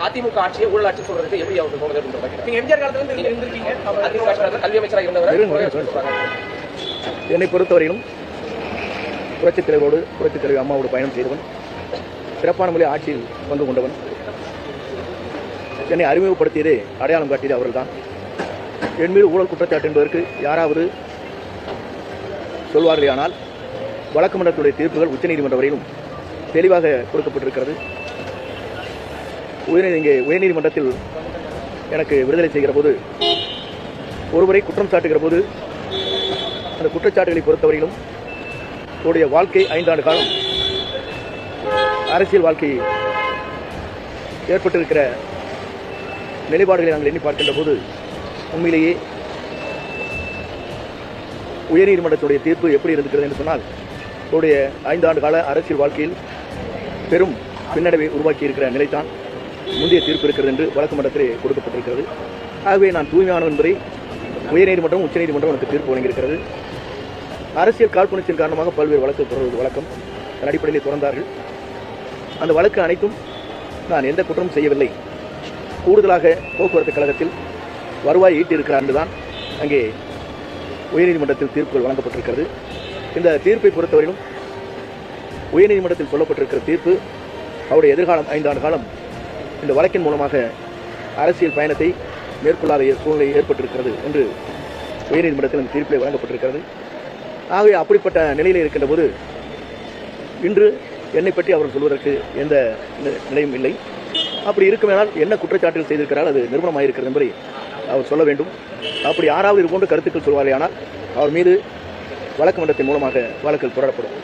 அதிமுக ஆட்சியை ஊழல் ஆட்சி சொல்றதுக்கு எப்படி அவங்க போனது? எம்ஜிஆர் காலத்துல இருந்திருக்கீங்க, கல்வி அமைச்சராக இருந்தவர். என்னை பொறுத்தவரையிலும் புரட்சித் தலைவரோடு புரட்சித் தலைவர் அம்மாவோடு பயணம் செய்தவன், சிறப்பான முறையில் ஆட்சியில் பங்கு கொண்டவன். என்னை அறிமுகப்படுத்தியதே அடையாளம் காட்டியது அவர்கள்தான். என் மீது ஊழல் குற்றச்சாட்டு என்பதற்கு யாராவது சொல்வார்களேயானால் வழக்கு மன்றத்துடைய தீர்ப்புகள் உச்சநீதிமன்ற வரையிலும் தெளிவாக கொடுக்கப்பட்டிருக்கிறது. உயர்நீதிமன்றத்தில் எனக்கு விடுதலை செய்கிற போது, ஒருவரை குற்றம் சாட்டுகிற போது அந்த குற்றச்சாட்டுகளை பொறுத்தவரையிலும் அவருடைய வாழ்க்கை 5 ஆண்டு காலம் அரசியல் வாழ்க்கை ஏற்பட்டிருக்கிற நிலைப்பாடுகளை நாங்கள் எண்ணி பார்க்கின்ற போது உண்மையிலேயே உயர்நீதிமன்றத்துடைய தீர்ப்பு எப்படி இருக்கிறது என்று சொன்னால், அவருடைய 5 ஆண்டு கால அரசியல் வாழ்க்கையில் பெரும் பின்னடைவை உருவாக்கி இருக்கிற நிலைத்தான் முந்தைய தீர்ப்பு இருக்கிறது என்று வழக்கு மன்றத்திலே கொடுக்கப்பட்டிருக்கிறது. ஆகவே நான் தூய்மையானவன் என்பதை உயர்நீதிமன்றம் உச்சநீதிமன்றம் எனக்கு தீர்ப்பு வழங்கியிருக்கிறது. அரசியல் காழ்ப்புணர்ச்சியின் காரணமாக பல்வேறு வழக்கு தொடர்வது வழக்கம். அதன் அடிப்படையில் தொடர்ந்தார்கள். அந்த வழக்கு அனைத்தும் நான் எந்த குற்றமும் செய்யவில்லை, கூடுதலாக போக்குவரத்து கழகத்தில் வருவாய் ஈட்டியிருக்கிறார் என்றுதான் அங்கே உயர்நீதிமன்றத்தில் தீர்ப்புகள் வழங்கப்பட்டிருக்கிறது. இந்த தீர்ப்பை பொறுத்தவரையிலும் உயர்நீதிமன்றத்தில் சொல்லப்பட்டிருக்கிற தீர்ப்பு அவருடைய எதிர்காலம் 5 ஆண்டு காலம் இந்த வழக்கின் மூலமாக அரசியல் பயணத்தை மேற்கொள்ளாத சூழ்நிலை ஏற்பட்டிருக்கிறது என்று உயர்நீதிமன்றத்தில் இந்த தீர்ப்பிலே வழங்கப்பட்டிருக்கிறது. ஆகவே அப்படிப்பட்ட நிலையில் இருக்கின்ற போது இன்று என்னை பற்றி அவர்கள் சொல்வதற்கு எந்த நிலையும் இல்லை. அப்படி இருக்குமேனால் என்ன குற்றச்சாட்டுகள் செய்திருக்கிறார் அது நிறுவனமாயிருக்கிறது என்பதை அவர் சொல்ல வேண்டும். அப்படி யாராவது இது போன்ற கருத்துக்கள் சொல்வாரேயானால் அவர் மீது வழக்கு மன்றத்தின் மூலமாக வழக்குகள் தொடரப்படும்.